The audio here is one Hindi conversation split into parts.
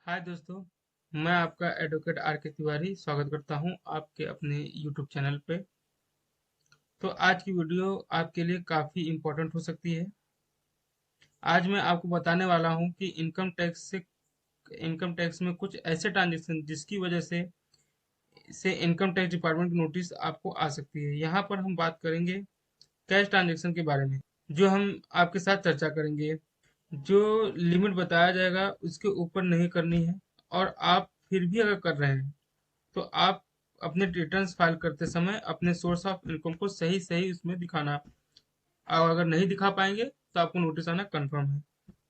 हाय दोस्तों। मैं आपका एडवोकेट आर के तिवारी स्वागत करता हूं आपके अपने यूट्यूब चैनल पे। तो आज की वीडियो आपके लिए काफ़ी इम्पोर्टेंट हो सकती है। आज मैं आपको बताने वाला हूं कि इनकम टैक्स में कुछ ऐसे ट्रांजेक्शन जिसकी वजह से इनकम टैक्स डिपार्टमेंट की नोटिस आपको आ सकती है। यहाँ पर हम बात करेंगे कैश ट्रांजेक्शन के बारे में, जो हम आपके साथ चर्चा करेंगे। जो लिमिट बताया जाएगा उसके ऊपर नहीं करनी है, और आप फिर भी अगर कर रहे हैं तो आप अपने रिटर्न्स फाइल करते समय अपने सोर्स ऑफ इनकम को सही सही उसमें दिखाना। और अगर नहीं दिखा पाएंगे तो आपको नोटिस आना कंफर्म है।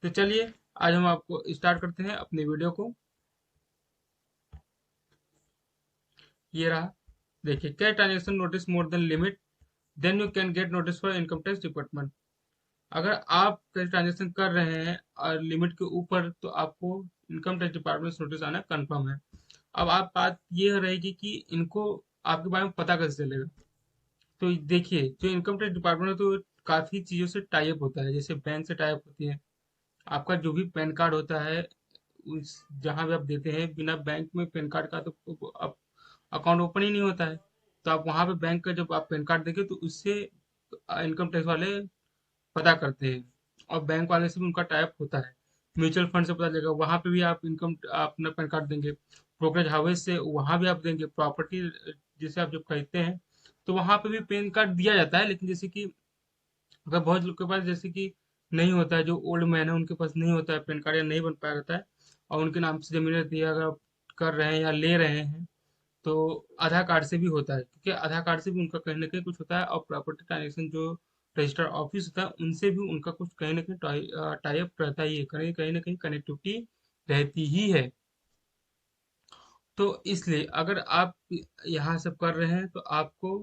तो चलिए, आज हम आपको स्टार्ट करते हैं अपनी वीडियो को। ये रहा, देखिए, cash transaction notice more than limit, then you can get notice for income tax department. अगर आप कैश ट्रांजेक्शन कर रहे हैं और लिमिट के ऊपर, तो आपको इनकम टैक्स डिपार्टमेंट से नोटिस आना कंफर्म है। अब आप बात ये रहेगी कि इनको आपके बारे में पता कैसे चलेगा। तो देखिए, जो इनकम टैक्स डिपार्टमेंट है तो काफ़ी चीज़ों से टाई अप होता है। जैसे बैंक से टाई अप होती है, आपका जो भी पैन कार्ड होता है उस जहाँ भी आप देते हैं, बिना बैंक में पैन कार्ड का तो आप अकाउंट ओपन ही नहीं होता है। तो आप वहाँ पे बैंक का जब आप पैन कार्ड देंगे तो उससे इनकम टैक्स वाले पता करते हैं, और बैंक वाले से भी उनका टाई अप होता है। म्यूचुअल फंड से पता चलेगा, वहाँ पे भी आप अपना पैन कार्ड देंगे। ब्रोकरेज हाउस से वहाँ भी आप देंगे। प्रॉपर्टी जिसे आप जब खरीदते हैं तो वहाँ पे भी पैन कार्ड दिया जाता है, लेकिन जैसे कि अगर बहुत लोग के पास जैसे कि नहीं होता है, जो ओल्ड मैन है उनके पास नहीं होता है पैन कार्ड, या नहीं बन पाया रहता है, और उनके नाम से जमीन रहती है, अगर आप कर रहे हैं या ले रहे हैं तो आधार कार्ड से भी होता है, क्योंकि आधार कार्ड से भी उनका कहीं ना कहीं कुछ होता है। और प्रॉपर्टी ट्रांजेक्शन जो रजिस्टर ऑफिस होता है उनसे भी उनका कुछ कहीं ना कहीं टाई अप रहता ही है, कहीं कहीं ना कहीं कनेक्टिविटी रहती ही है। तो इसलिए अगर आप यहाँ सब कर रहे हैं तो आपको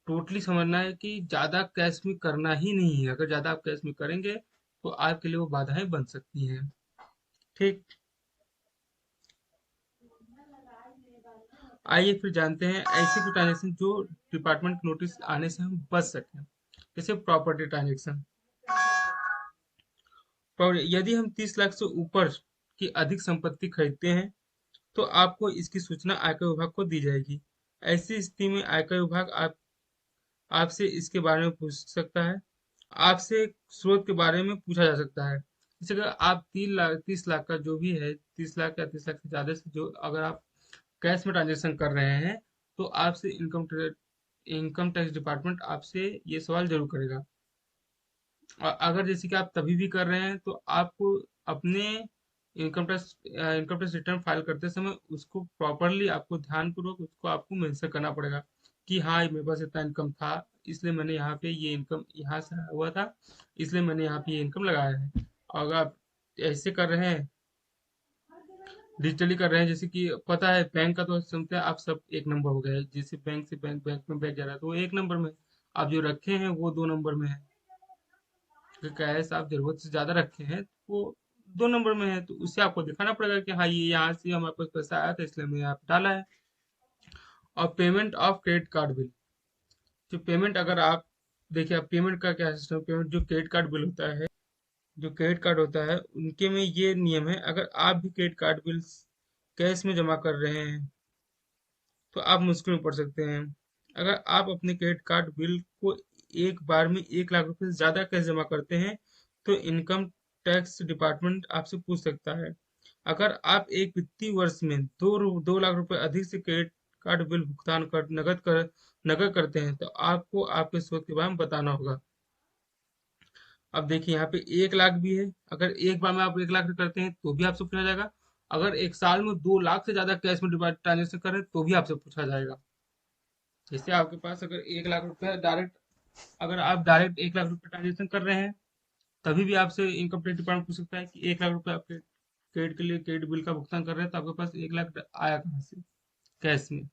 टोटली समझना है कि ज़्यादा कैश में करना ही नहीं है। अगर ज़्यादा आप कैश में करेंगे तो आपके लिए वो बाधाएं बन सकती हैं। ठीक, आइए फिर जानते हैं ऐसे कुछ ट्रांजेक्शन जो डिपार्टमेंट नोटिस आने से हम बच सकें। जैसे प्रॉपर्टी ट्रांजेक्शन। यदि हम 30 लाख से ऊपर की अधिक संपत्ति खरीदते हैं तो आपको इसकी सूचना आयकर विभाग को दी जाएगी। ऐसी स्थिति में आयकर विभाग आपसे इसके बारे में पूछ सकता है। आपसे स्रोत के बारे में पूछा जा सकता है। जैसे अगर आप 30 लाख का जो भी है, 30 लाख या 30 लाख से ज्यादा से जो अगर आप कैश में ट्रांजेक्शन कर रहे हैं तो आपसे इनकम टैक्स डिपार्टमेंट आपसे ये सवाल जरूर करेगा। और अगर जैसे कि आप तभी भी कर रहे हैं तो आपको अपने इनकम टैक्स रिटर्न फाइल करते समय उसको प्रॉपरली, आपको ध्यानपूर्वक उसको आपको मेंशन करना पड़ेगा कि हाँ, मेरे पास इतना इनकम था, इसलिए मैंने यहाँ पे ये इनकम यहाँ से आया हुआ था, इसलिए मैंने यहाँ पे ये इनकम लगाया है। और अगर आप ऐसे कर रहे हैं, डिजिटली कर रहे हैं, जैसे कि पता है बैंक का तो समझते हैं आप सब एक नंबर हो गया है। जैसे बैंक से बैंक में बैंक जा रहा है तो वो एक नंबर में, आप जो रखे हैं वो 2 नंबर में है। कि कैश आप जरूरत से ज्यादा रखे हैं तो वो 2 नंबर में है, तो उससे आपको दिखाना पड़ेगा कि हाँ, ये यहाँ से हमारे पास पैसा आया था इसलिए हमने यहाँ पे डाला है। और payment of credit card bill. जो पेमेंट अगर आप देखिए, आप पेमेंट का क्या सिस्टम, पेमेंट जो क्रेडिट कार्ड बिल होता है, जो क्रेडिट कार्ड होता है उनके में ये नियम है, अगर आप भी क्रेडिट कार्ड बिल कैश में जमा कर रहे हैं तो आप मुश्किल में पड़ सकते हैं। अगर आप अपने क्रेडिट कार्ड बिल को एक बार में 1 लाख रुपए से ज्यादा कैश जमा करते हैं तो इनकम टैक्स डिपार्टमेंट आपसे पूछ सकता है। अगर आप एक वित्तीय वर्ष में 2 लाख रुपए अधिक से क्रेडिट कार्ड बिल भुगतान कर नकद करते हैं तो आपको आपके स्रोत के बारे में बताना होगा। अब देखिए, यहाँ पे 1 लाख भी है, अगर एक बार में आप 1 लाख करते हैं तो भी आपसे पूछा जाएगा। अगर एक साल में 2 लाख से ज्यादा कैश में ट्रांजेक्शन करें तो भी आपसे पूछा जाएगा। जैसे आपके पास अगर 1 लाख रुपए डायरेक्ट, अगर आप डायरेक्ट 1 लाख रुपए ट्रांजेक्शन कर रहे हैं तभी भी आपसे इनकम टैक्स डिपार्टमेंट पूछ सकता है कि 1 लाख रुपए आपके क्रेडिट के लिए क्रेडिट बिल का भुगतान कर रहे हैं तो आपके पास 1 लाख आया कहाँ से कैश में।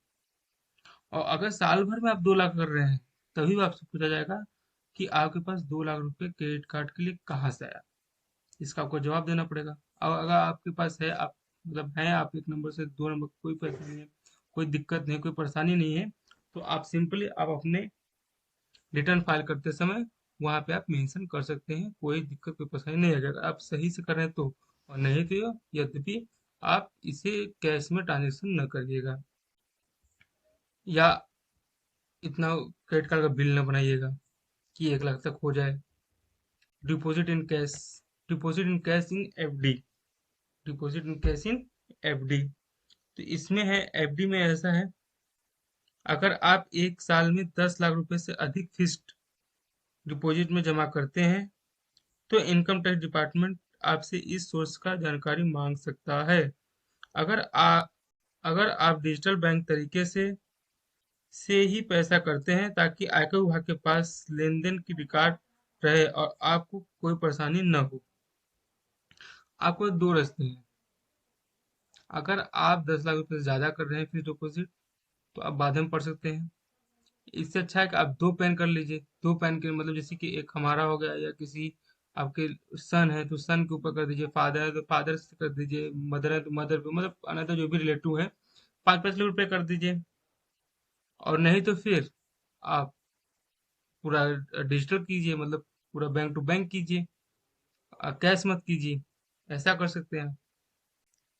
और अगर साल भर में आप 2 लाख कर रहे हैं तभी भी आपसे पूछा जाएगा कि आपके पास 2 लाख रुपए क्रेडिट कार्ड के लिए कहाँ से आया। इसका आपको जवाब देना पड़ेगा। और अगर आपके पास है, आप मतलब है, आप 1 नंबर से 2 नंबर, कोई पैसा नहीं है, कोई दिक्कत नहीं, कोई परेशानी नहीं है, तो आप सिंपली आप अपने रिटर्न फाइल करते समय वहाँ पे आप मेंशन कर सकते हैं। कोई दिक्कत, कोई परेशानी नहीं है अगर आप सही से कर रहे हैं तो। और नहीं तो यद्यपि आप इसे कैश में ट्रांजेक्शन न करिएगा, या इतना क्रेडिट कार्ड का बिल न बनाइएगा कि 1 लाख तक हो जाए। Deposit in cash, deposit in cash in FD, deposit in cash in FD. तो इसमें है, एफडी में ऐसा है, अगर आप 1 साल में 10 लाख रुपए से अधिक फिक्स्ड डिपॉजिट में जमा करते हैं तो इनकम टैक्स डिपार्टमेंट आपसे इस सोर्स का जानकारी मांग सकता है। अगर अगर आप डिजिटल बैंक तरीके से ही पैसा करते हैं, ताकि आयकर विभाग के पास लेन देन की रिकॉर्ड रहे और आपको कोई परेशानी न हो। आपको दो रास्ते हैं। अगर आप 10 लाख रुपए से ज्यादा कर रहे हैं फिक्स डिपॉजिट, तो आप बाधे में पड़ सकते हैं। इससे अच्छा है कि आप दो पैन कर लीजिए। दो पैन के मतलब जैसे कि एक हमारा हो गया, या किसी आपके सन है तो सन के ऊपर कर दीजिए, फादर है तो फादर से कर दीजिए, मदर है तो मदर पे, मतलब अनदर जो भी रिलेटिव है 5-5 लाख रुपए कर दीजिए। और नहीं तो फिर आप पूरा डिजिटल कीजिए, मतलब पूरा बैंक टू बैंक कीजिए, कैश मत कीजिए। ऐसा कर सकते हैं।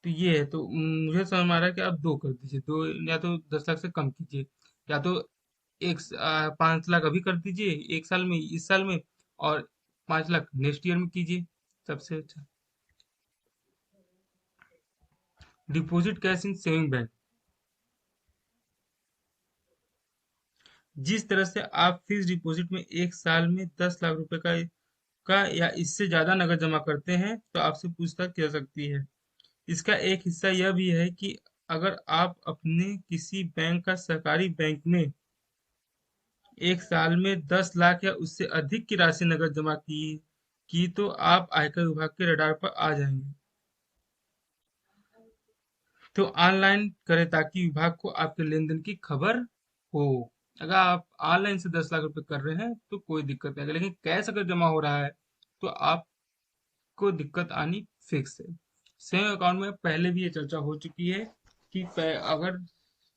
तो ये है, तो मुझे समझ में आ रहा है कि आप दो कर दीजिए, दो, या तो 10 लाख से कम कीजिए, या तो 5 लाख अभी कर दीजिए 1 साल में, इस साल में, और 5 लाख नेक्स्ट ईयर में कीजिए, सबसे अच्छा। Deposit cash in saving bank, जिस तरह से आप फिक्स डिपॉजिट में 1 साल में 10 लाख रुपए का या इससे ज्यादा नकद जमा करते हैं तो आपसे पूछताछ की जा सकती है। इसका एक हिस्सा यह भी है कि अगर आप अपने किसी बैंक का सहकारी बैंक में 1 साल में 10 लाख या उससे अधिक की राशि नकद जमा की तो आप आयकर विभाग के रडार पर आ जाएंगे। तो ऑनलाइन करें ताकि विभाग को आपके लेन देन की खबर हो। अगर आप ऑनलाइन से 10 लाख रुपए कर रहे हैं तो कोई दिक्कत नहीं है, लेकिन कैश अगर जमा हो रहा है तो आपको दिक्कत आनी फिक्स है। सेविंग अकाउंट में पहले भी ये चर्चा हो चुकी है कि अगर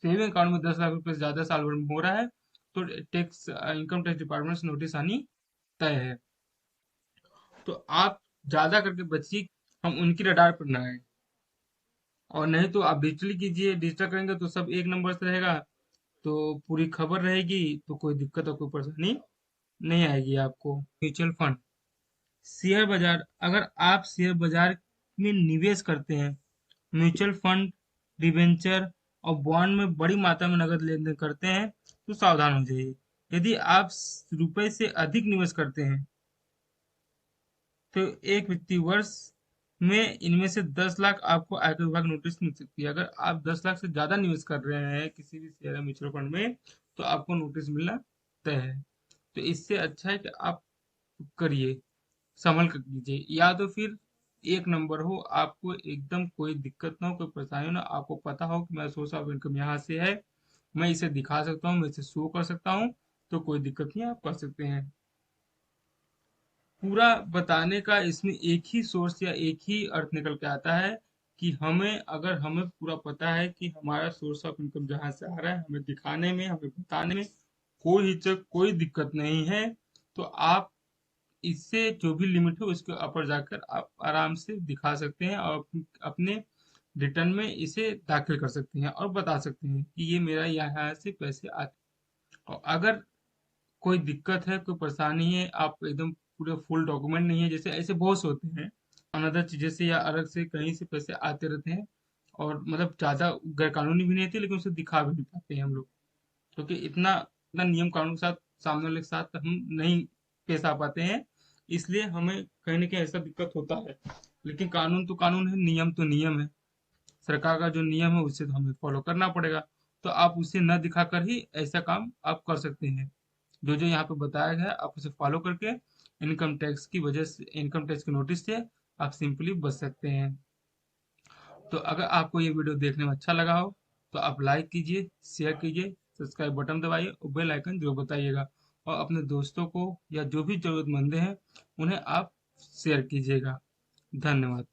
सेविंग अकाउंट में 10 लाख रुपए से ज्यादा साल भर में हो रहा है तो टैक्स इनकम टैक्स डिपार्टमेंट से नोटिस आनी तय है। तो आप ज्यादा करके बचिए, हम उनकी रडार पर ना आए। और नहीं तो आप डिजिटली कीजिए, डिजिटल करेंगे तो सब एक नंबर से रहेगा, तो पूरी खबर रहेगी, तो कोई दिक्कत और कोई परेशानी नहीं आएगी आपको। म्यूचुअल फंड, शेयर बाजार, अगर आप शेयर बाजार में निवेश करते हैं, म्यूचुअल फंड, डिबेंचर और बॉन्ड में बड़ी मात्रा में नकद लेन देन करते हैं तो सावधान हो जाइए। यदि आप रुपए से अधिक निवेश करते हैं तो एक वित्तीय वर्ष में इनमें से 10 लाख आपको आयकर विभाग नोटिस मिल सकती है। अगर आप 10 लाख से ज्यादा निवेश कर रहे हैं किसी भी शेयर या म्यूचुअल फंड में तो आपको नोटिस मिलना तय है। तो इससे अच्छा है कि आप करिए, संभल कर कीजिए, या तो फिर एक नंबर हो, आपको एकदम कोई दिक्कत ना हो, कोई परेशानी हो ना, आपको पता हो कि मेरा सोर्स ऑफ इनकम यहाँ से है, मैं इसे दिखा सकता हूँ, मैं इसे शो कर सकता हूँ, तो कोई दिक्कत नहीं, आप कर सकते हैं। पूरा बताने का इसमें एक ही सोर्स या एक ही अर्थ निकल के आता है कि हमें पूरा पता है कि हमारा सोर्स ऑफ इनकम जहाँ से आ रहा है, हमें दिखाने में, हमें बताने में कोई हिचक, कोई दिक्कत नहीं है। तो आप इससे जो भी लिमिट है उसके ऊपर जाकर आप आराम से दिखा सकते हैं और अपने रिटर्न में इसे दाखिल कर सकते हैं और बता सकते हैं कि ये मेरा यहाँ से पैसे आते हैं। और अगर कोई दिक्कत है, कोई परेशानी है, आप एकदम पूरे फुल डॉक्यूमेंट नहीं है, जैसे ऐसे बहुत से होते हैं अनदर चीजें से या अलग से कहीं से पैसे आते रहते हैं, और मतलब ज्यादा गैर कानूनी भी नहीं थे लेकिन उसे दिखा भी नहीं पाते हैं हम लोग, क्योंकि इतना इतना नियम कानून के साथ सामने वाले के साथ हम नहीं पेश आ पाते हैं, इसलिए हमें कहीं ना कहीं ऐसा दिक्कत होता है। लेकिन कानून तो कानून है, नियम तो नियम है, सरकार का जो नियम है उसे तो हमें फॉलो करना पड़ेगा। तो आप उसे न दिखाकर ही ऐसा काम आप कर सकते हैं। जो जो यहाँ पे बताया गया है आप उसे फॉलो करके इनकम टैक्स की वजह से, इनकम टैक्स के नोटिस से आप सिंपली बच सकते हैं। तो अगर आपको ये वीडियो देखने में अच्छा लगा हो तो आप लाइक कीजिए, शेयर कीजिए, सब्सक्राइब बटन दबाइए और बेल आइकन जरूर बताइएगा। और अपने दोस्तों को या जो भी जरूरतमंद हैं उन्हें आप शेयर कीजिएगा। धन्यवाद।